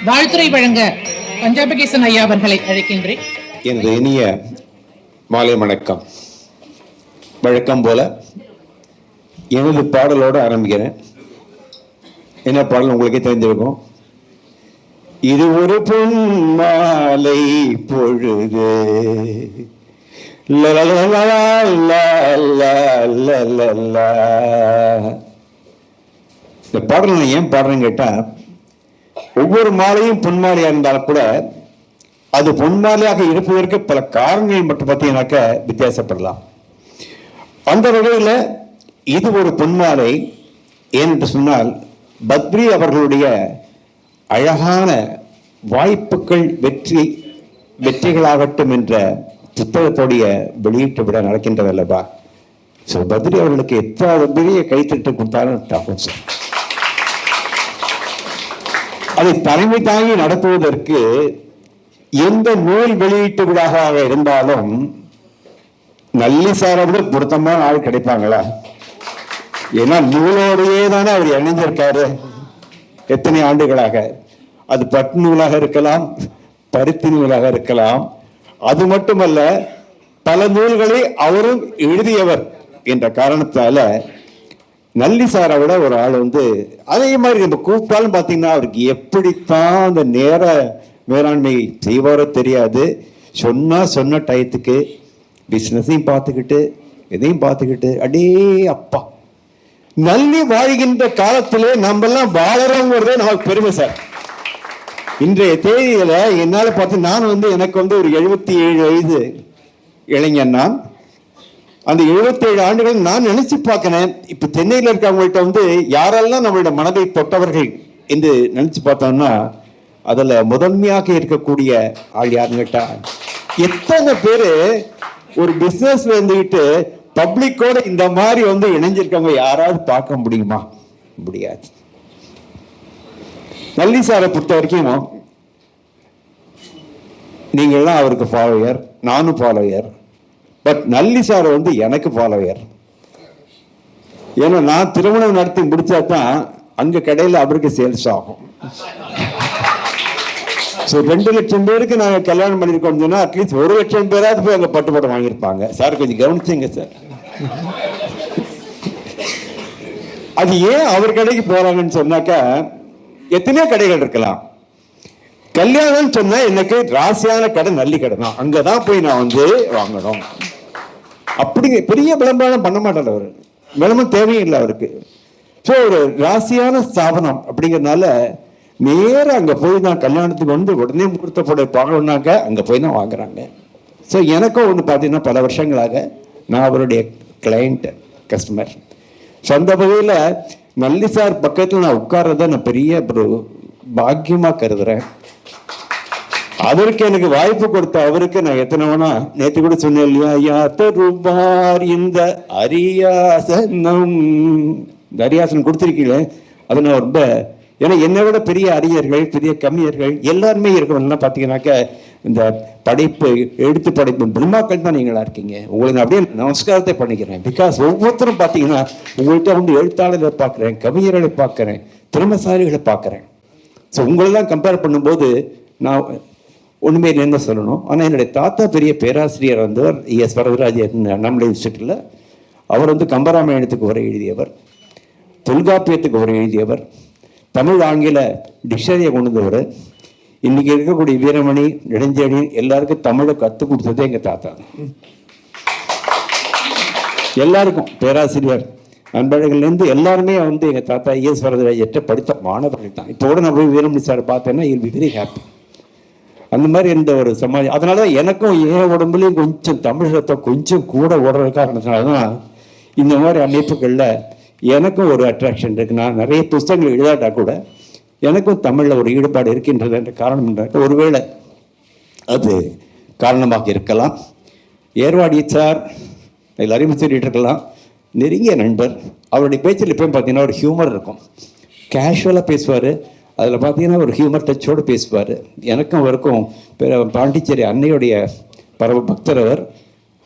வாழ்த்துறை வழங்க பஞ்சாபகேசன் ஐயா அவர்களை அழைக்கின்றேன். எனது இனிய மாலை வணக்கம். வழக்கம் போல எனது பாடலோடு ஆரம்பிக்கிறேன். என்ன பாடல் உங்களுக்கே தெரிஞ்சிருக்கும். இது ஒரு பொன் மாலை பொழுது, இந்த பாடல் நான் ஏன் பாடுறேன்னு கேட்டா, ஒவ்வொரு மாலையும் பொன்மாலையா இருந்தாலும் கூட அது பொன்மாலையாக இருப்பதற்கு பல காரணங்கள் மட்டும் பார்த்தீங்கன்னாக்க வித்தியாசப்படலாம். அந்த வகையில் இது ஒரு பொன்மாலை. ஏனென்று சொன்னால், பத்ரி அவர்களுடைய அழகான வாய்ப்புகள் வெற்றிகளாகட்டும் என்ற புத்தகத்தோடைய வெளியீட்டு விட நடக்கின்றதல்லவா. ஸோ பத்ரி அவர்களுக்கு எத்தனை பெரிய கைத்தட்டு கொடுத்தாலும் டாகும் சார். அதை தலைமை தாங்கி நடத்துவதற்கு எந்த நூல் வெளியீட்டு விழாவாக இருந்தாலும் நல்லி சார் அவர்கள் பொருத்தமான ஆள் கிடைப்பாங்களா? ஏன்னா நூலோடையே தானே அவர் இணைஞ்சிருக்காரு எத்தனை ஆண்டுகளாக. அது பட்டு நூலாக இருக்கலாம், பருத்தி நூலாக இருக்கலாம். அது மட்டுமல்ல, பல நூல்களை அவரும் எழுதியவர் என்ற காரணத்தால நல்லி சாரை விட ஒரு ஆள் அதே மாதிரி நம்ம கூப்பிட்டாலும் பார்த்தீங்கன்னா அவருக்கு எப்படித்தான் அந்த நேர மேலாண்மை செய்வாரோ தெரியாது. சொன்ன டயத்துக்கு பிஸ்னஸையும் பார்த்துக்கிட்டு எதையும் பார்த்துக்கிட்டு அடே அப்பா நல்லி வாழ்கின்ற காலத்திலே நம்மெல்லாம் வாழறோங்கிறதே நமக்கு பெருமை சார். இன்றைய தேதியில என்னால் பார்த்து நான் எனக்கு ஒரு 77 வயது இளைஞன். நான் அந்த 77 ஆண்டுகள் நான் நினைச்சு பார்க்கிறேன். இப்ப சென்னையில் இருக்கவங்கள்ட்ட யாரெல்லாம் நம்மளோட மனதை தொட்டவர்கள் என்று நினைச்சு பார்த்தோம்னா அதுல முதன்மையாக இருக்கக்கூடிய ஆள் யாருன்னு கேட்டா, எத்தனை பேரு ஒரு பிசினஸ்ல இருந்துகிட்டு பப்ளிக்கோட இந்த மாதிரி இணைஞ்சிருக்கவங்க யாராவது பார்க்க முடியுமா? முடியாது. நல்லி சாரை பொறுத்த வரைக்கும் நீங்கள்லாம் அவருக்கு ஃபாலோயர், நானும் ஃபாலோயர். பட் நல்லி சார் எனக்கு ஃபாலோயர். ஏன்னா நான் திருமணம் நடத்தி முடிச்சா தான் அங்க கடையில் அவருக்கு சேல்ஸ் ஆகும். ஸோ 2 லட்சம் பேருக்கு நாங்கள் கல்யாணம் பண்ணியிருக்கோம் சொன்னா அட்லீஸ்ட் 1 லட்சம் பேராவது போய் அங்கே பட்டுப்படம் வாங்கியிருப்பாங்க. சார் கொஞ்சம் கவனிச்சுங்க சார். அது ஏன் அவர் கடைக்கு போறாங்கன்னு சொன்னாக்கா, எத்தனையோ கடைகள் இருக்கலாம். கல்யாணம் சொன்னா எனக்கு ராசியான கடை நல்லி கடை தான், அங்கதான் போய் நான் வாங்கணும். அப்படிங்க பெரிய விளம்பரம் பண்ண மாட்டார் அவர். விளம்பரம் தேவையில்லை அவருக்கு. ஸோ ஒரு ராசியான ஸ்தாபனம் அப்படிங்கிறதுனால நேரம் அங்கே போய் தான் கல்யாணத்துக்கு உடனே முகூர்த்த போட பார்க்கணுன்னாக்க அங்கே போய் தான் வாங்குறாங்க. ஸோ எனக்கும் பார்த்தீங்கன்னா பல வருஷங்களாக நான் அவருடைய கிளைண்ட், கஸ்டமர். ஸோ அந்த வகையில் நல்லி சார் பக்கத்தில் நான் உட்கார்றத நான் பெரிய ஒரு பாக்கியமாக கருதுறேன். அதற்கு எனக்கு வாய்ப்பு கொடுத்த அவருக்கு நான் எத்தனை வேணா நேற்று கூட சொன்னேன் இல்லையா, யாத்தருவார் இந்த அரியாசனம், இந்த அரியாசனம் கொடுத்துருக்கீங்களே அது நான் ரொம்ப, ஏன்னா என்னை விட பெரிய அறிஞர்கள், பெரிய கம்மியர்கள் எல்லாருமே இருக்கணும்னா பார்த்தீங்கன்னாக்க இந்த படைப்பு, எழுத்து படைப்பு பிரம்மாக்கள் தான் நீங்களா இருக்கீங்க. உங்களுக்கு நான் அப்படியே நமஸ்காரத்தை பண்ணிக்கிறேன். பிகாஸ் ஒவ்வொருத்தரும் பார்த்தீங்கன்னா உங்கள்கிட்ட எழுத்தாளர்களை பார்க்குறேன், கவிஞர்களை பார்க்குறேன், திறமைசாலிகளை பார்க்குறேன். ஸோ உங்களெல்லாம் கம்பேர் பண்ணும்போது நான் ஒன்றுமே என்ன சொல்லணும். ஆனால் என்னுடைய தாத்தா பெரிய பேராசிரியர் ES வரதராஜன் அண்ணாமலை இன்ஸ்டியூட்டில். அவர் கம்பராமாயணத்துக்கு உரை எழுதியவர், தொல்காப்பியத்துக்கு உரை எழுதியவர், தமிழ் ஆங்கில டிக்ஷனரியை கொண்டு வந்தவர். இன்னைக்கு இருக்கக்கூடிய வீரமணி, நெடுஞ்செழி எல்லாருக்கும் தமிழை கற்றுக் கொடுத்ததே எங்கள் தாத்தா. எல்லாருக்கும் பேராசிரியர் நண்பர்கள்லேருந்து எல்லாருமே எங்கள் தாத்தா ES வரதராஜர்கிட்ட படித்த மாணவர்கள் தான். இப்போ கூட நான் போய் வீரமணி சார் பார்த்தேன்னா இல் பி வெரி ஹாப்பி. அந்த மாதிரி இருந்த ஒரு சமாஜம். அதனால எனக்கும் என் உடம்புலையும் கொஞ்சம் தமிழ் ரத்தம் கொஞ்சம் கூட ஓடுற காரணத்தினால தான் இந்த மாதிரி அமைப்புகளில் எனக்கும் ஒரு அட்ராக்ஷன் இருக்கு. நான் நிறைய புத்தகங்கள் எழுதாட்டா கூட எனக்கும் தமிழில் ஒரு ஈடுபாடு இருக்கின்றது என்ற காரணம் என்ற ஒருவேளை அது காரணமாக இருக்கலாம். ஏர்வாடி சார் எல்லாரையும் சொல்லிட்டு இருக்கலாம், நெருங்கிய நண்பர். அவருடைய பேச்சில் எப்பயும் பார்த்தீங்கன்னா ஒரு ஹியூமர் இருக்கும். கேஷுவலாக பேசுவார். அதில் பார்த்தீங்கன்னா ஒரு ஹியூமர் டச்சோடு பேசுவார். எனக்கும் அவருக்கும் பாண்டிச்சேரி அன்னையுடைய பரவ பக்தர் அவர்.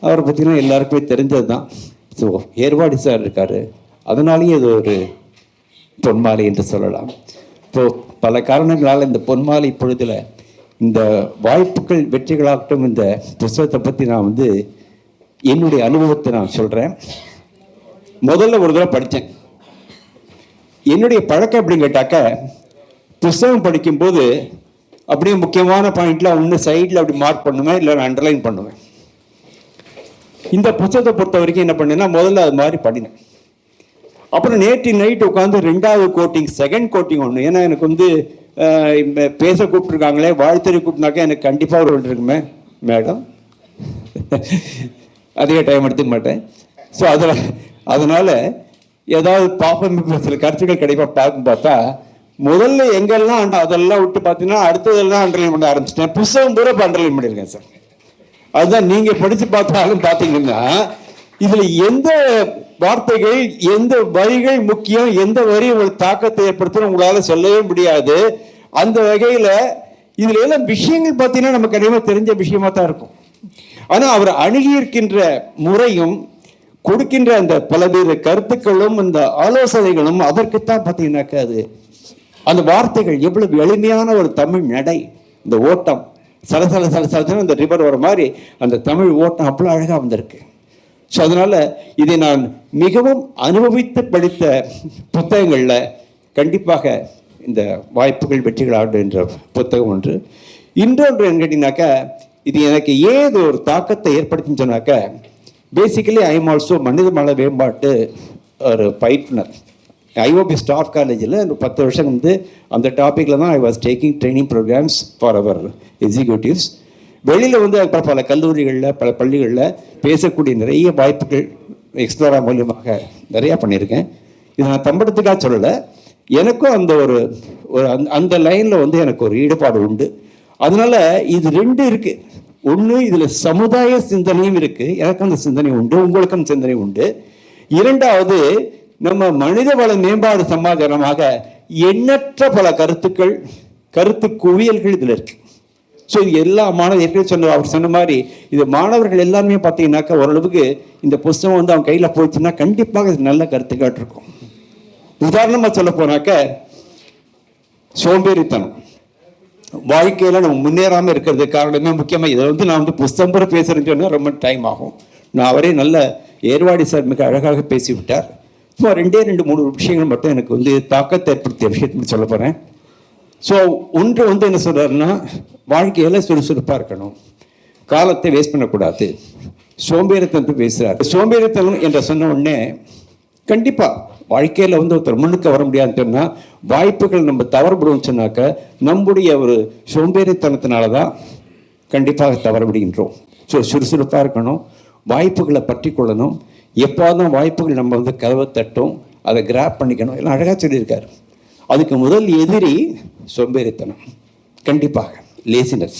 அவரை பார்த்தீங்கன்னா எல்லாருக்குமே தெரிஞ்சது தான். ஸோ ஏர்வாடி சார் இருக்கார், அதனாலேயே இது ஒரு பொன்மாலை என்று சொல்லலாம். இப்போ பல காரணங்களால் இந்த பொன்மாலை பொழுதுல இந்த வாய்ப்புகள் வெற்றிகளாகட்டும் இந்த புத்தகத்தை பற்றி நான் வந்து என்னுடைய அனுபவத்தை நான் சொல்கிறேன். முதல்ல ஒரு தடவை படித்தேன். என்னுடைய பழக்கம் அப்படின்னு கேட்டாக்க, புத்தகம் படிக்கும்போது அப்படியே முக்கியமான பாயிண்ட்ல ஒன்று சைடில் அப்படி மார்க் பண்ணுவேன், இல்லை அண்டர்லைன் பண்ணுவேன். இந்த புத்தகத்தை பொறுத்த வரைக்கும் என்ன பண்ணேன்னா, முதல்ல அது மாதிரி படினேன். அப்புறம் நேற்று நைட் உட்காந்து ரெண்டாவது கோட்டிங், செகண்ட் கோட்டிங் ஒன்று. ஏன்னா எனக்கு வந்து பேச கூப்பிட்டுருக்காங்களே, வாழ்த்துறை கூப்பிட்டுனாக்கா எனக்கு கண்டிப்பாக ஒரு இருக்குமே மேடம், அதிக டைம் எடுத்துக்க மாட்டேன். ஸோ அதனால் ஏதாவது பார்ப்போம், சில கருத்துக்கள் கிடைப்பா பார்க்கும். பார்த்தா முதல்ல எங்கெல்லாம் அதெல்லாம் விட்டு பார்த்தீங்கன்னா அடுத்ததெல்லாம் அண்டர்லைன் பண்ண ஆரம்பிச்சிட்டேன். புத்தகம் பூரா இப்போ அண்டர்லைன் பண்ணியிருக்கேன் சார். அதுதான் நீங்கள் படித்து பார்த்தாலும் பார்த்தீங்கன்னா இதில் எந்த வார்த்தைகள் எந்த வரிகள் முக்கியம், எந்த வரி உங்களுக்கு தாக்கத்தை ஏற்படுத்தும் உங்களால் சொல்லவே முடியாது. அந்த வகையில் இதில் எல்லாம் விஷயங்கள் பார்த்தீங்கன்னா நமக்கு கண்டிப்பாக தெரிஞ்ச விஷயமா தான் இருக்கும். ஆனால் அவர் அணுகியிருக்கின்ற முறையும் கொடுக்கின்ற அந்த பலவேறு கருத்துக்களும் அந்த ஆலோசனைகளும் அதற்குத்தான் பார்த்தீங்கன்னாக்கா அது அந்த வார்த்தைகள் எவ்வளவு எளிமையான ஒரு தமிழ் நடை, இந்த ஓட்டம் சலசல சலசலன்னு அந்த ரிவர் வர மாதிரி அந்த தமிழ் ஓட்டம் அவ்வளோ அழகாக வந்திருக்கு. ஸோ அதனால் இதை நான் மிகவும் அனுபவித்து படித்த புத்தகங்களில் கண்டிப்பாக இந்த வாய்ப்புகள் வெற்றிகளாகட்டும் என்ற புத்தகம் ஒன்று. இன்னொன்று என்ன கேட்டிங்கனாக்கா, இது எனக்கு ஏதோ ஒரு தாக்கத்தை ஏற்படுத்தின்னு சொன்னாக்க, பேசிக்கலி ஐ எம் ஆல்சோ மனிதவள மேம்பாட்டு ஒரு பயிற்றுனர். ஐஓபி ஸ்டாஃப் காலேஜில் 10 வருஷம் வந்து அந்த டாப்பிக்கில் தான் I was taking training programs for our executives. வெளியில் வந்து பல கல்லூரிகளில் பல பள்ளிகளில் பேசக்கூடிய நிறைய வாய்ப்புகள் எக்ஸ்ப்ளோரா மூலியமாக நிறையா பண்ணியிருக்கேன். இதை நான் தம்படத்துக்காக சொல்லலை, எனக்கும் அந்த ஒரு அந்த லைனில் வந்து எனக்கு ஒரு ஈடுபாடு உண்டு. அதனால இது ரெண்டு இருக்குது. ஒன்று, இதில் சமுதாய சிந்தனையும் இருக்குது, எனக்கும் அந்த சிந்தனை உண்டு, உங்களுக்கும் சிந்தனை உண்டு. இரண்டாவது, நம்ம மனித வள மேம்பாடு சமாதானமாக எண்ணற்ற பல கருத்துக்கள், கருத்து குவியல்கள் இதில் இருக்கு. ஸோ இது எல்லா மாணவர்கள் அவர் சொன்ன மாதிரி இது மாணவர்கள் எல்லாருமே பார்த்தீங்கன்னாக்கா ஓரளவுக்கு இந்த புத்தகம் வந்து அவங்க கையில் போயிடுச்சுன்னா கண்டிப்பாக இது நல்ல கருத்துக்கள் இருக்கும். உதாரணமாக சொல்ல போனாக்க, சோம்பேறித்தனம் வாழ்க்கையில் நம்ம முன்னேறாமல் இருக்கிறது காரணமே முக்கியமாக இதை வந்து நான் வந்து புத்தகம் பூரா பேசுகிறேன்னு சொன்னால் ரொம்ப டைம் ஆகும். நான் அவரே நல்ல ஏர்வாடி சார் மிக அழகாக பேசிவிட்டார். சும்மா 2-3 விஷயங்கள் மட்டும் எனக்கு வந்து தாக்கத்தை ஏற்படுத்திய விஷயத்துக்கு சொல்ல போகிறேன். ஸோ ஒன்று வந்து என்ன சொல்கிறாருன்னா, வாழ்க்கையில் சுறுசுறுப்பாக இருக்கணும், காலத்தை வேஸ்ட் பண்ணக்கூடாது, சோம்பேறித்தனத்தை பேசுகிறார். சோம்பேறித்தனம் என்று சொன்ன உடனே கண்டிப்பாக வாழ்க்கையில் வந்து ஒருத்தர் முன்னுக்கு வர முடியாதுன்னு சொன்னால், வாய்ப்புகள் நம்ம தவறுபடுவோம் சொன்னாக்க நம்முடைய ஒரு சோம்பேறித்தனத்தினால தான் கண்டிப்பாக தவறுபடுகின்றோம். ஸோ சுறுசுறுப்பாக இருக்கணும், வாய்ப்புகளை பற்றி கொள்ளணும். எப்போதான் வாய்ப்புகள் நம்ம வந்து கதவை தட்டும், அதை கிராப் பண்ணிக்கணும், எல்லாம் அழகாக சொல்லியிருக்காரு. அதுக்கு முதல் எதிரி சோம்பேறித்தனம், கண்டிப்பாக லேசினஸ்.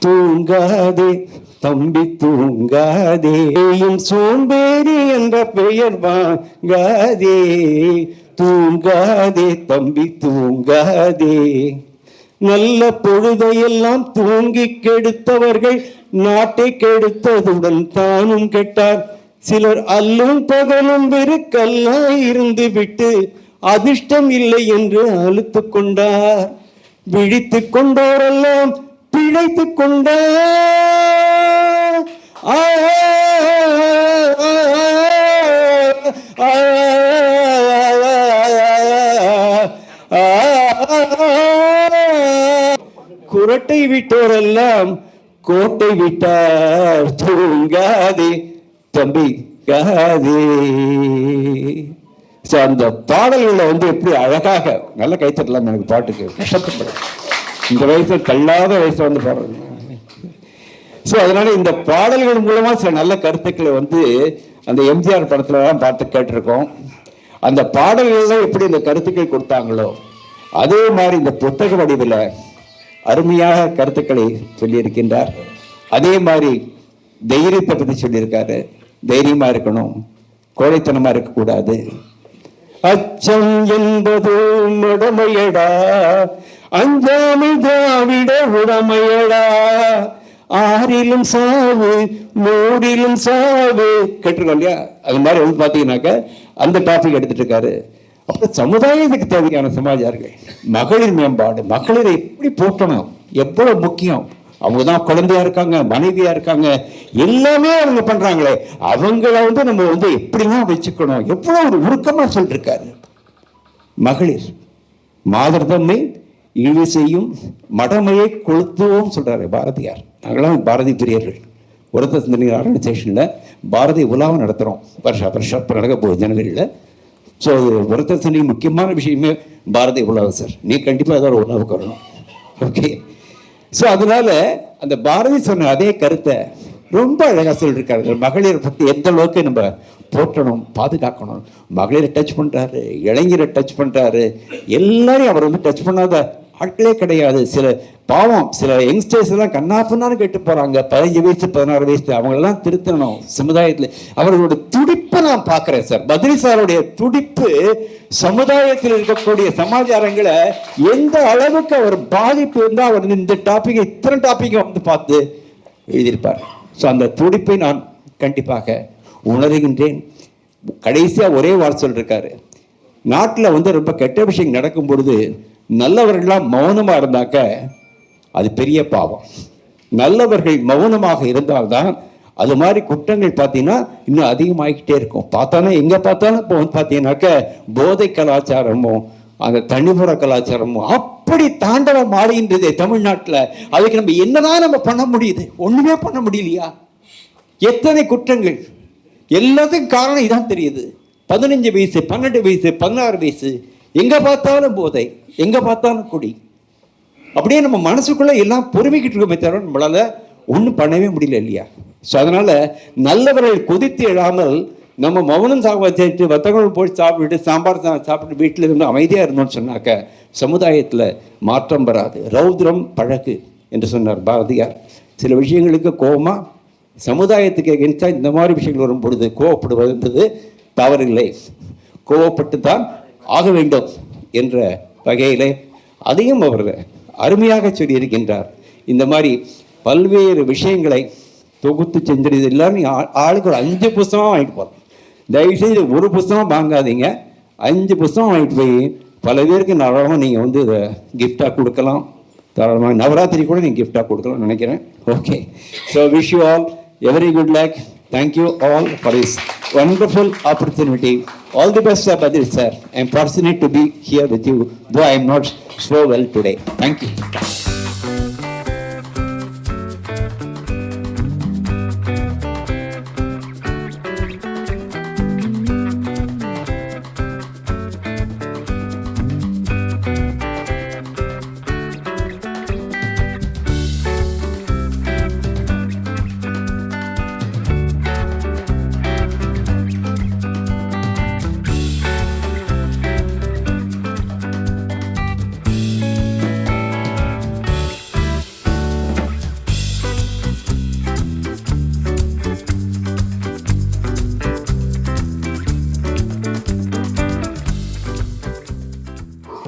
தூங்காதே தம்பி தூங்காதே, சோம்பேறி என்ற பெயர் வாங்காதே, தூங்காதே தம்பி தூங்காதே. நல்ல பொழுதையெல்லாம் தூங்கி கெடுத்தவர்கள் நாட்டை கெடுத்ததுடன் தானும் கெட்டார். சிலர் அல்லும் பகலும் வெறுக்கல்லாய் இருந்து விட்டு அதிர்ஷ்டம் இல்லை என்று அழுத்து கொண்டார். விழித்து கொண்டோரெல்லாம் பிழைத்து கொண்டார். குரட்டை விட்டோரெல்லாம் கோட்டை விட்டார். தூங்காதே தம்பி காதே. ஸோ அந்த பாடல்களை வந்து எப்படி அழகாக நல்ல கைத்தட்டலாம். எனக்கு பாட்டுக்கு கஷ்டப்படும், இந்த வயசில் தள்ளாத வயசில் வந்து பாடுறது. ஸோ அதனால இந்த பாடல்கள் மூலமாக சில நல்ல கருத்துக்களை வந்து அந்த எம்ஜிஆர் படத்துல தான் பார்த்து கேட்டிருக்கோம். அந்த பாடல்கள்ல எப்படி இந்த கருத்துக்கள் கொடுத்தாங்களோ அதே மாதிரி இந்த புத்தக வடிவில் அருமையாக கருத்துக்களை சொல்லியிருக்கின்றார். அதே மாதிரி தைரியத்தை பற்றி சொல்லியிருக்காரு. தைரியமா இருக்கணும், கோழைத்தனமா இருக்கக்கூடாது. அச்சம் என்பது உடமையடா, அஞ்சாமை திராவிட உடமையடா, ஆறிலும் சாவு மூடிலும் சாவு கேட்டிருக்கோம் இல்லையா? அது மாதிரி வந்து பார்த்தீங்கன்னாக்க அந்த டாபிக் எடுத்துட்டு இருக்காரு. அப்புறம் சமுதாயத்துக்கு தேவையான சமாச்சாரங்கள், மகளிர் மேம்பாடு, மகளிரை எப்படி போற்றணும், எவ்வளவு முக்கியம். அவங்க தான் குழந்தையா இருக்காங்க, மனைவியா இருக்காங்க, எல்லாமே அவங்க பண்றாங்களே, அவங்கள நம்ம எப்படிலாம் வச்சுக்கணும், எவ்வளவு ஒரு உருக்கமா சொல்லிருக்காரு. மகளிர் மாதர்தம்மை இழிவு செய்யும் மடமையை கொளுத்துவோம் சொல்றாரு பாரதியார். நாங்களாம் பாரதி பிரியர்கள். உரத்த சிந்தனை ஆர்கனைசேஷன்ல பாரதி உலாவை நடத்துறோம், வருஷம் நடக்க போகுது ஜனவரியில். ஸோ உரத்த சிந்தனை முக்கியமான விஷயமே பாரதி உலாவை சார். நீ கண்டிப்பாக ஏதாவது ஒரு உலாவுக்கு வரணும். ஓகே. ஸோ அதனால அந்த பாரதி சொன்ன அதே கருத்தை ரொம்ப அழகாக சொல்லியிருக்காரு. மகளிரை பற்றி எந்த அளவுக்கு நம்ம போற்றணும், பாதுகாக்கணும். மகளிரை டச் பண்ணுறாரு, இளைஞரை டச் பண்ணுறாரு, எல்லாரையும் அவர் டச் பண்ணாத ஆட்களே கிடையாது. சில பாவம் சில யங்ஸ்டர்ஸ் எல்லாம் கண்ணாப்பண்ணான்னு கேட்டு போகிறாங்க, 15 வயசு 16 வயசு, அவங்களெல்லாம் திருத்தணும் சமுதாயத்தில். அவர்களோட துடிப்பை நான் பார்க்குறேன் சார். பத்ரி சாருடைய துடிப்பு சமுதாயத்தில் இருக்கக்கூடிய சமாச்சாரங்களை எந்த அளவுக்கு அவர் பாதிப்பு இருந்தால் அவர் இந்த டாப்பிக்கை இத்தனை டாப்பிக்கை பார்த்து எழுதியிருப்பார். ஸோ அந்த துடிப்பை நான் கண்டிப்பாக உணர்கின்றேன். கடைசியாக ஒரே வார்த்தை சொல்லியிருக்காரு, நாட்டில் ரொம்ப கெட்ட விஷயம் நடக்கும் பொழுது நல்லவர்கள்லாம் மௌனமாக இருந்தாக்க அது பெரிய பாவம். நல்லவர்கள் மௌனமாக இருந்தால்தான் அது மாதிரி குற்றங்கள் பார்த்தீங்கன்னா இன்னும் அதிகமாகிக்கிட்டே இருக்கும். பார்த்தானா எங்கே பார்த்தாலும் இப்போ பார்த்தீங்கன்னாக்க போதை கலாச்சாரமும் அந்த தனிப்புற கலாச்சாரமும் அப்படி தாண்டவம் மாறுகின்றதே தமிழ்நாட்டில். அதுக்கு நம்ம என்னதான் நம்ம பண்ண முடியுது? ஒன்றுமே பண்ண முடியலையா? எத்தனை குற்றங்கள், எல்லாத்துக்கும் காரணம் இதான் தெரியுது. 15 வயசு 12 வயசு 16 வயசு, எங்கே பார்த்தாலும் போதை, எங்கே பார்த்தாலும் குடி. அப்படியே நம்ம மனசுக்குள்ளே எல்லாம் பொறுமைக்கிட்டு இருக்கோமே தவிர நம்மளால் ஒன்றும் பண்ணவே முடியல இல்லையா? ஸோ அதனால் நல்லவர்கள் கொதித்து எழாமல் நம்ம மௌனம் சாப்பிட்டு வத்தகம் போய் சாப்பிட்டு சாம்பார் சாப்பிட்டு வீட்டில் இருந்து அமைதியாக இருந்தோம்னு சொன்னாக்க சமுதாயத்தில் மாற்றம் வராது. ரௌத்ரம் பழகு என்று சொன்னார் பாரதியார். சில விஷயங்களுக்கு கோபமாக சமுதாயத்துக்கு எகென்ஸ்டாக இந்த மாதிரி விஷயங்கள் வரும் பொழுது கோவப்படுவது என்பது தவறில்லை, கோவப்பட்டு தான் ஆக வேண்டும் என்ற வகையிலே அதையும் அவர் அருமையாக சொல்லியிருக்கின்றார். இந்த மாதிரி பல்வேறு விஷயங்களை தொகுத்து செஞ்சிருது. எல்லாரும் ஆளுக்கு ஒரு 5 புத்தகம் வாங்கிட்டு போகிறோம். தயவுசெய்து ஒரு புத்தகம் வாங்காதீங்க, 5 புத்தகம் வாங்கிட்டு போய் பல பேருக்கு தாராளமாக நீங்கள் இதை கிஃப்டாக கொடுக்கலாம். தாராளமாக நவராத்திரி கூட நீங்கள் கிஃப்டாக கொடுக்கலாம்னு நினைக்கிறேன். Okay. So wish you all very good luck. Thank you all for this wonderful opportunity. All the best, Badri sir. I am fortunate to be here with you, though I am not so well today. Thank you.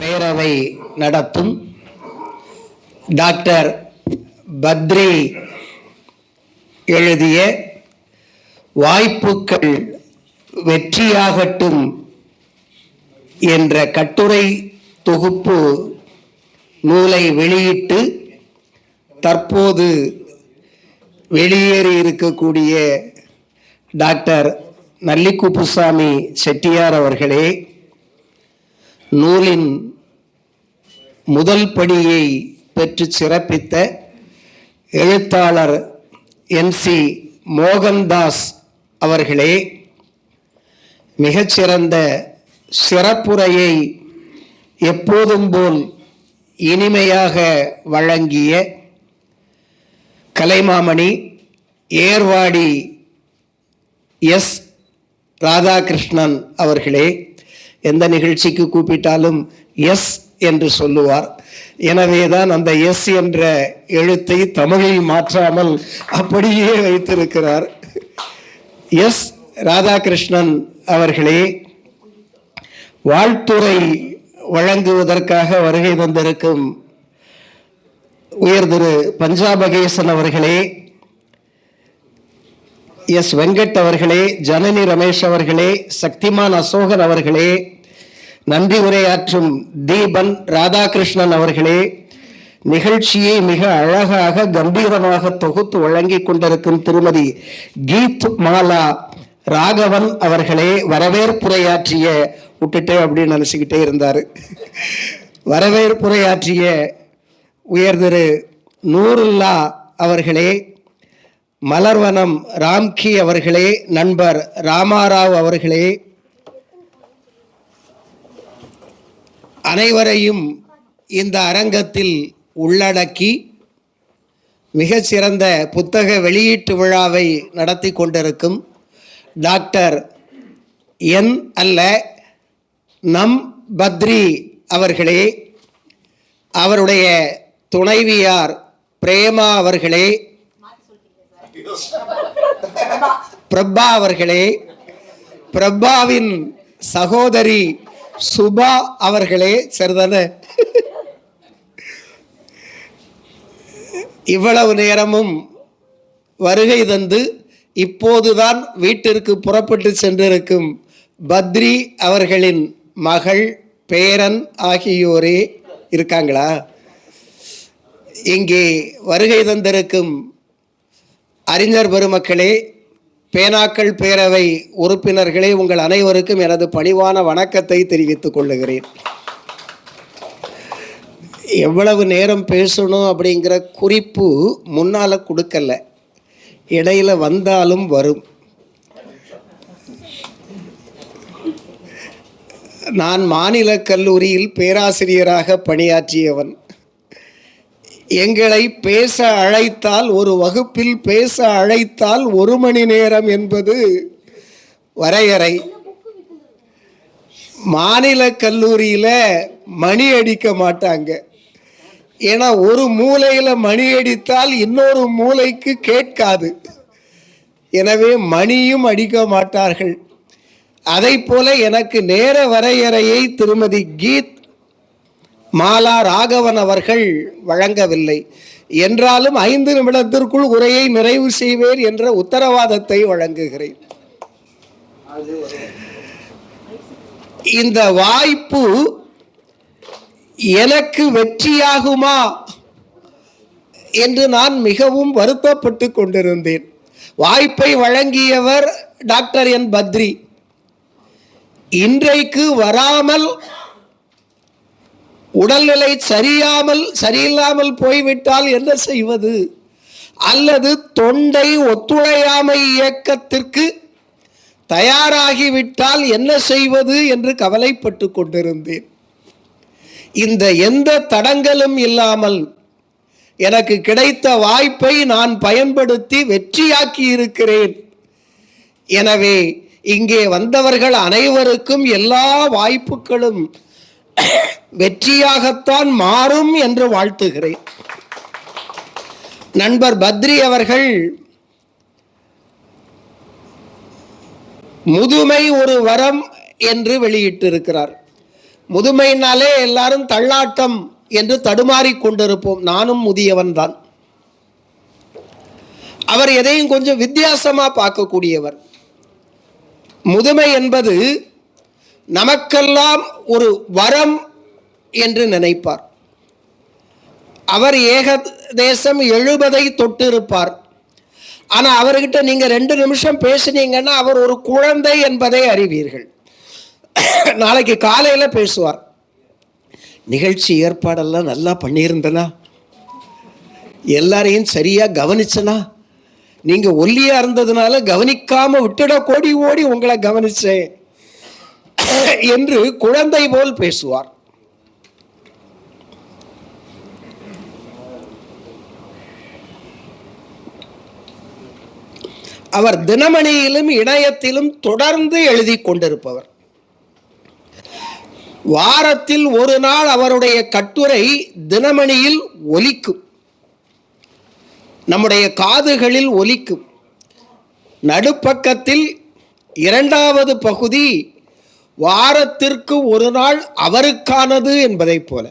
பேரவை நடத்தும் doctor Badri எழுதிய வாய்ப்புகள் வெற்றியாகட்டும் என்ற கட்டுரை தொகுப்பு நூலை வெளியிட்டு தற்போது வெளியேறி இருக்கக்கூடிய டாக்டர் நல்லிக்குப்புசாமி செட்டியார் அவர்களே, நூலின் முதல் படியை பெற்று சிறப்பித்த எழுத்தாளர் NC மோகன்தாஸ் அவர்களே, மிகச்சிறந்த சிறப்புரையை எப்போதும் போல் இனிமையாக வழங்கிய கலைமாமணி ஏர்வாடி எஸ் ராதாகிருஷ்ணன் அவர்களே, எந்த நிகழ்ச்சிக்கு கூப்பிட்டாலும் எஸ் என்று சொல்லுவார். எனவேதான் அந்த எஸ் என்ற எழுத்தை தமிழில் மாற்றாமல் அப்படியே வைத்திருக்கிறார். எஸ் ராதாகிருஷ்ணன் அவர்களே, வாழ்த்துரை வழங்குவதற்காக வருகை தந்திருக்கும் உயர் திரு பஞ்சாபகேசன் அவர்களே, எஸ் வெங்கட் அவர்களே, ஜனனி ரமேஷ் அவர்களே, சக்திமான் அசோகன் அவர்களே, நன்றி உரையாற்றும் தீபன் ராதாகிருஷ்ணன் அவர்களே, நிகழ்ச்சியை மிக அழகாக கம்பீரமாக தொகுத்து வழங்கிக் கொண்டிருக்கும் திருமதி கீத் மாலா ராகவன் அவர்களே, வரவேற்புரையாற்றிய விட்டுட்டேன் அப்படின்னு நினச்சிக்கிட்டே இருந்தார். வரவேற்புரையாற்றிய உயர் திரு நூருல்லா அவர்களே, மலர்வனம் ராம்கி அவர்களே, நண்பர் ராமாராவ் அவர்களே, அனைவரையும் இந்த அரங்கத்தில் உள்ளடக்கி மிகச்சிறந்த புத்தக வெளியீட்டு விழாவை நடத்தி கொண்டிருக்கும் டாக்டர் என் அல்ல நம் பத்ரி அவர்களே, அவருடைய துணைவியார் பிரேமா அவர்களே, பிரபா அவர்களே, பிரபாவின் சகோதரி சுபா அவர்களே, சரிதானே? இவ்வளவு நேரமும் வருகை தந்து இப்போதுதான் வீட்டிற்கு புறப்பட்டு சென்றிருக்கும் பத்ரி அவர்களின் மகள், பேரன் ஆகியோரே இருக்காங்களா? இங்கே வருகை தந்திருக்கும் அறிஞர் பெருமக்களே, பேனாக்கள் பேரவை உறுப்பினர்களே, உங்கள் அனைவருக்கும் எனது பணிவான வணக்கத்தை தெரிவித்துக் கொள்ளுகிறேன். எவ்வளவு நேரம் பேசணும் அப்படிங்கிற குறிப்பு முன்னால் கொடுக்கல, இடையில வந்தாலும் வரும். நான் மாநில கல்லூரியில் பேராசிரியராக பணியாற்றியவன். எங்களை பேச அழைத்தால், ஒரு வகுப்பில் பேச அழைத்தால் 1 மணி நேரம் என்பது வரையறை. மாநில கல்லூரியில் மணி அடிக்க மாட்டாங்க. ஏன்னா ஒரு மூலையில் மணி அடித்தால் இன்னொரு மூலைக்கு கேட்காது. எனவே மணியும் அடிக்க மாட்டார்கள். அதை போல எனக்கு நேர வரையறையை திருமதி கீத் மாலா ராகவன் அவர்கள் வழங்கவில்லை. என்றாலும் 5 நிமிடத்திற்குள் உரையை நிறைவு செய்வேன் என்ற உத்தரவாதத்தை வழங்குகிறேன். இந்த வாய்ப்பு எனக்கு வெற்றியாகுமா என்று நான் மிகவும் வருத்தப்பட்டு கொண்டிருந்தேன். வாய்ப்பை வழங்கியவர் டாக்டர் என் பத்ரி. இன்றைக்கு வராமல் உடல்நிலை சரியில்லாமல் போய்விட்டால் என்ன செய்வது, அல்லது தொண்டை ஒத்துழையாமை இயக்கத்திற்கு தயாராகிவிட்டால் என்ன செய்வது என்று கவலைப்பட்டு கொண்டிருந்தேன். இந்த எந்த தடங்களும் இல்லாமல் எனக்கு கிடைத்த வாய்ப்பை நான் பயன்படுத்தி வெற்றியாக்கி இருக்கிறேன். எனவே இங்கே வந்தவர்கள் அனைவருக்கும் எல்லா வாய்ப்புகளும் வெற்றியாகத்தான் மாறும் என்று வாழ்த்துகிறேன். நண்பர் பத்ரி அவர்கள் முதுமை ஒரு வரம் என்று வெளியிட்டிருக்கிறார். முதுமைனாலே எல்லாரும் தள்ளாட்டம் என்று தடுமாறி கொண்டிருப்போம். நானும் முதியவன் தான். அவர் எதையும் கொஞ்சம் வித்தியாசமா பார்க்கக்கூடியவர். முதுமை என்பது நமக்கெல்லாம் ஒரு வரம் என்று நினைப்பார். அவர் ஏகதேசம் 70 தொட்டிருப்பார். ஆனா அவர்கிட்ட நீங்க 2 நிமிஷம் பேசுனீங்கன்னா அவர் ஒரு குழந்தை என்பதை அறிவீர்கள். நாளைக்கு காலையில பேசுவார். நிகழ்ச்சி ஏற்பாடெல்லாம் நல்லா பண்ணியிருந்தனா, எல்லாரையும் சரியா கவனிச்சனா, நீங்க ஒல்லியா இருந்ததுனால கவனிக்காம விட்டுட ஓடி உங்களை கவனிச்சேன் என்று குழந்தை போல் பேசுவார். அவர் தினமணியிலும் இணையத்திலும் தொடர்ந்து எழுதி கொண்டிருப்பவர். வாரத்தில் ஒரு நாள் அவருடைய கட்டுரை தினமணியில் ஒலிக்கும், நம்முடைய காதுகளில் ஒலிக்கும். நடுப்பக்கத்தில் 2வது பகுதி வாரத்திற்கு ஒரு நாள் அவருக்கானது என்பதை போல.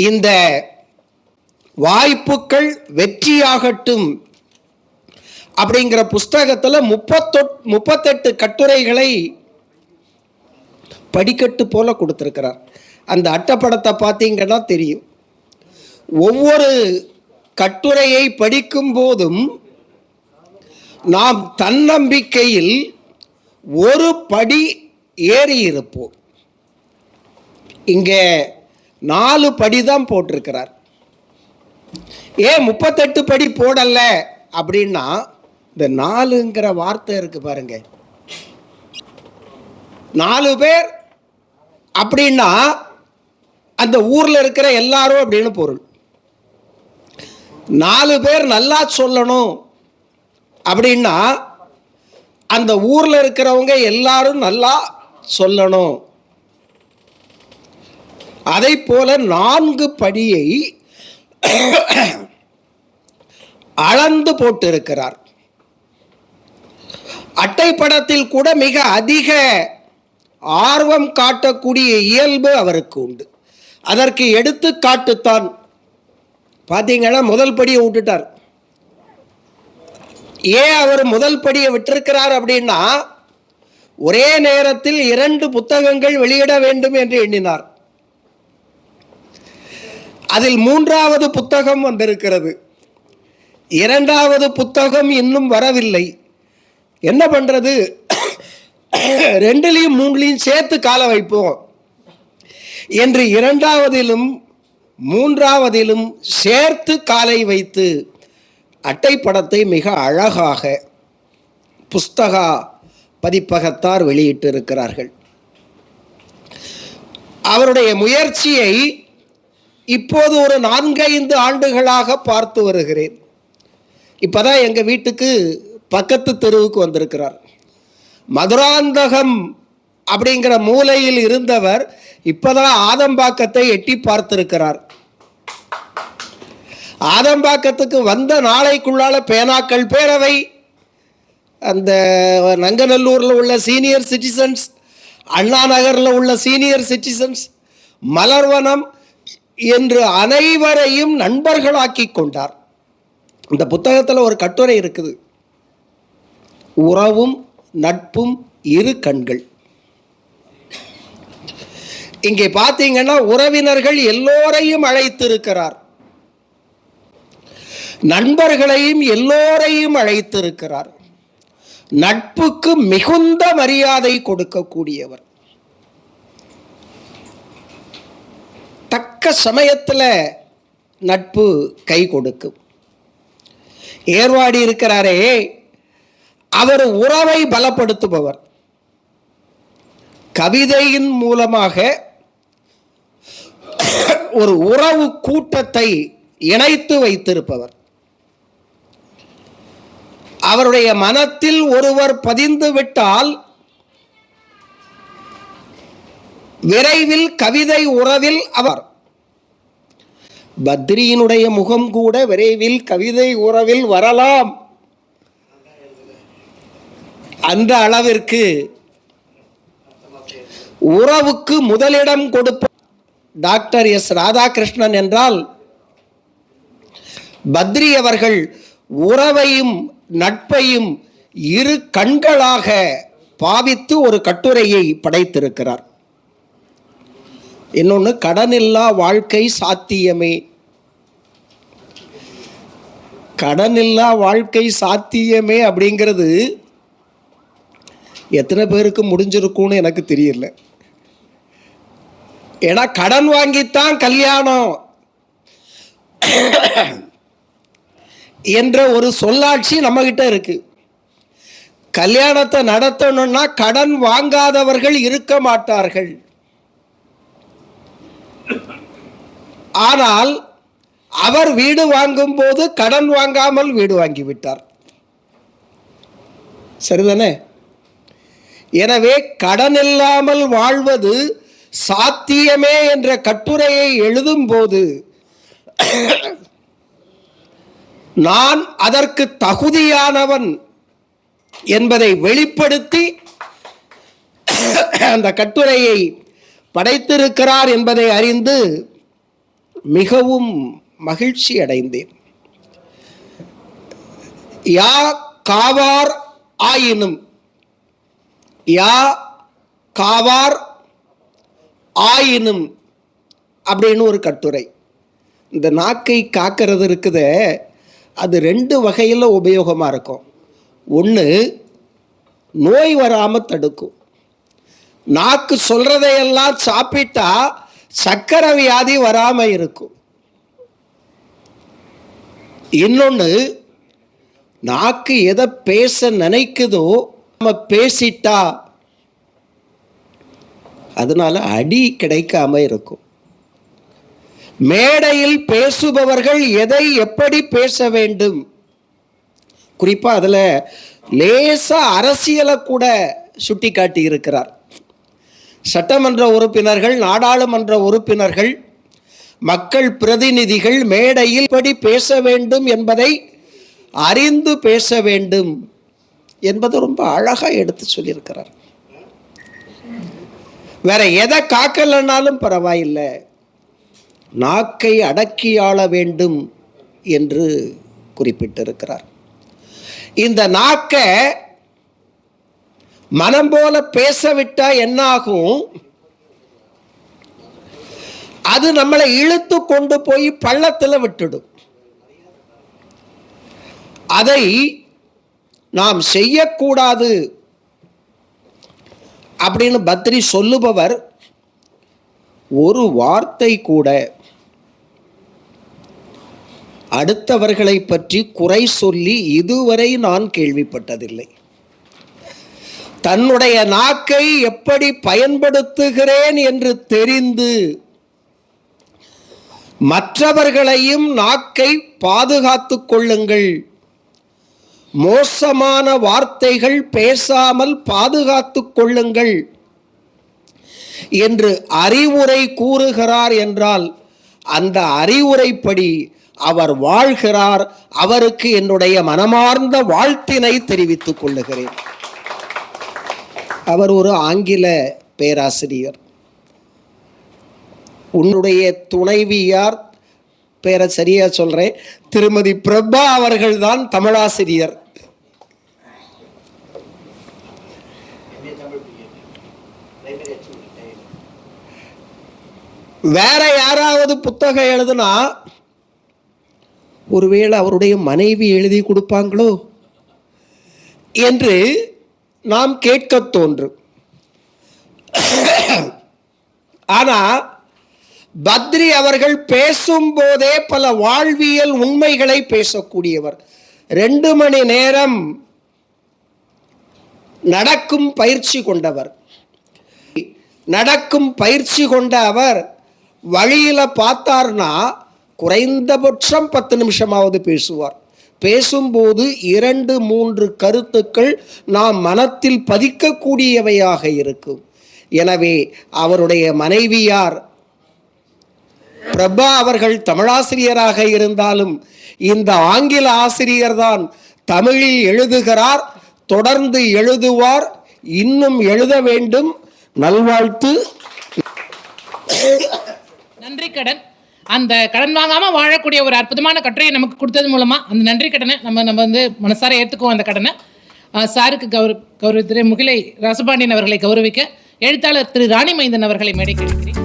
இந்த வாய்ப்புகள் வெற்றியாகட்டும். அப்படிங்கிற புஸ்தகத்தில் 38 கட்டுரைகளை படிக்கட்டு போல கொடுத்திருக்கிறார். அந்த அட்டைப்படத்தை பார்த்தீங்கன்னா தெரியும். ஒவ்வொரு கட்டுரையை படிக்கும் போதும் நாம் தன்னம்பிக்கையில் ஒரு படி ஏறி இருப்போம். இங்கே 4 படி தான் போட்டிருக்கிறார். ஏன் 38 படி போடல அப்படின்னா, இந்த 4ங்கிற வார்த்தை இருக்கு பாருங்க. 4 பேர் அப்படின்னா அந்த ஊர்ல இருக்கிற எல்லாரும் அப்படின்னு பொருள். 4 பேர் நல்லா சொல்லணும் அப்படின்னா அந்த ஊர்ல இருக்கிறவங்க எல்லாரும் நல்லா சொல்லணும். அதை போல 4 படியை அளந்து போட்டிருக்கிறார். அட்டைப்படத்தில் கூட மிக அதிக ஆர்வம் காட்டக்கூடிய இயல்பு அவருக்கு உண்டு. அதற்கு எடுத்துக்காட்டுத்தான் பார்த்தீங்கன்னா முதல் படியை விட்டுட்டார். ஏன் அவர் முதல் படியை விட்டிருக்கிறார் அப்படின்னா, ஒரே நேரத்தில் 2 புத்தகங்கள் வெளியிட வேண்டும் என்று எண்ணினார். அதில் 3வது புத்தகம் வந்திருக்கிறது. 2வது புத்தகம் இன்னும் வரவில்லை. என்ன பண்றது, 2லையும் 3லையும் சேர்த்து கால வைப்போம் என்று 2வதிலும் 3வதிலும் சேர்த்து காலை வைத்து அட்டைப்படத்தை மிக அழகாக புஸ்தக பதிப்பகத்தார் வெளியிட்டிருக்கிறார்கள். அவருடைய முயற்சியை இப்போது ஒரு 4-5 ஆண்டுகளாக பார்த்து வருகிறேன். இப்போதான் எங்கள் வீட்டுக்கு பக்கத்து தெருவுக்கு வந்திருக்கிறார். மதுராந்தகம் அப்படிங்கிற மூலையில் இருந்தவர் இப்போதான் ஆதம்பாக்கத்தை எட்டி பார்த்திருக்கிறார். ஆதம்பாக்கத்துக்கு வந்த நாளைக்குள்ளால பேனாக்கள் பேரவை, அந்த நங்கநல்லூரில் உள்ள சீனியர் சிட்டிசன்ஸ், அண்ணா நகரில் உள்ள சீனியர் சிட்டிசன்ஸ், மலர்வனம் என்று அனைவரையும் நண்பர்களாக்கி கொண்டார். இந்த புத்தகத்தில் ஒரு கட்டுரை இருக்குது, உறவும் நட்பும் இரு கண்கள். இங்கே பார்த்தீங்கன்னா உறவினர்கள் எல்லோரையும் அழைத்திருக்கிறார், நண்பர்களையும் எல்லோரையும் அழைத்திருக்கிறார். நட்புக்கு மிகுந்த மரியாதை கொடுக்கக்கூடியவர். தக்க சமயத்தில் நட்பு கை கொடுக்கும். ஏர்வாடி இருக்கிறாரே, அவர் உறவை பலப்படுத்துபவர். கவிதையின் மூலமாக ஒரு உறவு கூட்டத்தை இணைத்து வைத்திருப்பவர். அவருடைய மனத்தில் ஒருவர் பதிந்து விட்டால் விரைவில் கவிதை உறவில் அவர். பத்ரியினுடைய முகம் கூட விரைவில் கவிதை உறவில் வரலாம். அந்த அளவிற்கு உறவுக்கு முதலிடம் கொடுப்ப டாக்டர் எஸ் ராதாகிருஷ்ணன் என்றால், பத்ரி அவர்கள் உறவையும் நட்பையும் இரு கண்களாக பாவித்து ஒரு கட்டுரையை படைத்திருக்கிறார். இன்னொன்று, கடனில்லா வாழ்க்கை சாத்தியமே. கடனில்லா வாழ்க்கை சாத்தியமே அப்படிங்கிறது எத்தனை பேருக்கு முடிஞ்சிருக்கும்னு எனக்கு தெரியல. ஏன்னா கடன் வாங்கித்தான் கல்யாணம் என்ற ஒரு சொல்லாட்சி நம்ம கிட்ட இருக்கு. கல்யாணத்தை நடத்தணும்னா கடன் வாங்காதவர்கள் இருக்க மாட்டார்கள். ஆனால் அவர் வீடு வாங்கும் போது கடன் வாங்காமல் வீடு வாங்கிவிட்டார். சரிதானே? எனவே கடன் இல்லாமல் வாழ்வது சாத்தியமே என்ற கட்டுரையை எழுதும் போது நான் அதற்கு தகுதியானவன் என்பதை வெளிப்படுத்தி அந்த கட்டுரையை படைத்திருக்கிறார் என்பதை அறிந்து மிகவும் மகிழ்ச்சி அடைந்தேன். யா காவார் ஆயினும், யா காவார் ஆயினும் அப்படின்னு ஒரு கட்டுரை. இந்த நாக்கை காக்கிறது இருக்குதே, அது 2 வகையில் உபயோகமாக இருக்கும். ஒன்று, நோய் வராமல் தடுக்கும். நாக்கு சொல்றதையெல்லாம் சாப்பிட்டா சக்கரை வியாதி வராமல் இருக்கும். இன்னொன்று, நாக்கு எதை பேச நினைக்குதோ நம்ம பேசிட்டா அதனால அடி கிடைக்காம இருக்கும். மேடையில் பேசுபவர்கள் எதை எப்படி பேச வேண்டும், குறிப்பா அதுல லேசா அரசியலை கூட சுட்டி காட்டி இருக்கிறார். சட்டமன்ற உறுப்பினர்கள், நாடாளுமன்ற உறுப்பினர்கள், மக்கள் பிரதிநிதிகள் மேடையில் எப்படி பேச வேண்டும் என்பதை அறிந்து பேச வேண்டும் என்பதை ரொம்ப அழகா எடுத்து சொல்லியிருக்கிறார். வேற எதை காக்கலனாலும் பரவாயில்லை, நாக்கை அடக்கி ஆள வேண்டும் என்று குறிப்பிட்டிருக்கிறார். இந்த நாக்க மனம் போல பேச விட்டா என்ன ஆகும்? அது நம்மளை இழுத்து கொண்டு போய் பள்ளத்தில் விட்டுடும். அதை நாம் செய்யக்கூடாது அப்படின்னு பத்ரி சொல்லுபவர் ஒரு வார்த்தை கூட அடுத்தவர்களை பற்றி குறை சொல்லி இதுவரை நான் கேள்விப்பட்டதில்லை. தன்னுடைய நாக்கை எப்படி பயன்படுத்துகிறேன் என்று தெரிந்து மற்றவர்களையும் நாக்கை பாதுகாத்துக் கொள்ளுங்கள், மோசமான வார்த்தைகள் பேசாமல் பாதுகாத்துக் கொள்ளுங்கள் என்று அறிவுரை கூறுகிறார் என்றால் அந்த அறிவுரைப்படி அவர் வாழ்கிறார். அவருக்கு என்னுடைய மனமார்ந்த வாழ்த்தினை தெரிவித்துக் கொள்ளுகிறேன். அவர் ஒரு ஆங்கில பேராசிரியர். உன்னுடைய துணைவியார், பேரை சரியா சொல்றேன், திருமதி பிரபா அவர்கள்தான் தமிழாசிரியர். வேற யாராவது புத்தகம் எழுதுனா ஒருவேளை அவருடைய மனைவி எழுதி கொடுப்பாங்களோ என்று நாம் கேட்க தோன்றும். ஆனா பத்ரி அவர்கள் பேசும்போதே பல வாழ்வியல் உண்மைகளை பேசக்கூடியவர். 2 மணி நேரம் நடக்கும் பயிற்சி கொண்டவர். நடக்கும் பயிற்சி கொண்ட அவர் வழியில பார்த்தார்னா குறைந்தபட்சம் 10 நிமிஷமாவது பேசுவார். பேசும்போது 2-3 கருத்துக்கள் நாம் மனத்தில் பதிக்கக்கூடியவையாக இருக்கும். எனவே அவருடைய மனைவியார் பிரபா அவர்கள் தமிழாசிரியராக இருந்தாலும் இந்த ஆங்கில ஆசிரியர் தான் தமிழில் எழுதுகிறார், தொடர்ந்து எழுதுவார், இன்னும் எழுத வேண்டும். நல்வாழ்த்து. நன்றி கடன். அந்த கடன் வாங்காம வாழக்கூடிய ஒரு அற்புதமான கட்டுரையை நமக்கு கொடுத்தது மூலமா அந்த நன்றி கடனை நம்ம வந்து மனசார ஏற்றுக்குவோம். அந்த கடனை சாருக்கு கௌரவ திரு முகிலை ராசபாண்டியன் அவர்களை கௌரவிக்க எழுத்தாளர் திரு ராணி மைந்தன் அவர்களை மேடைக்கு எடுக்கிறேன்.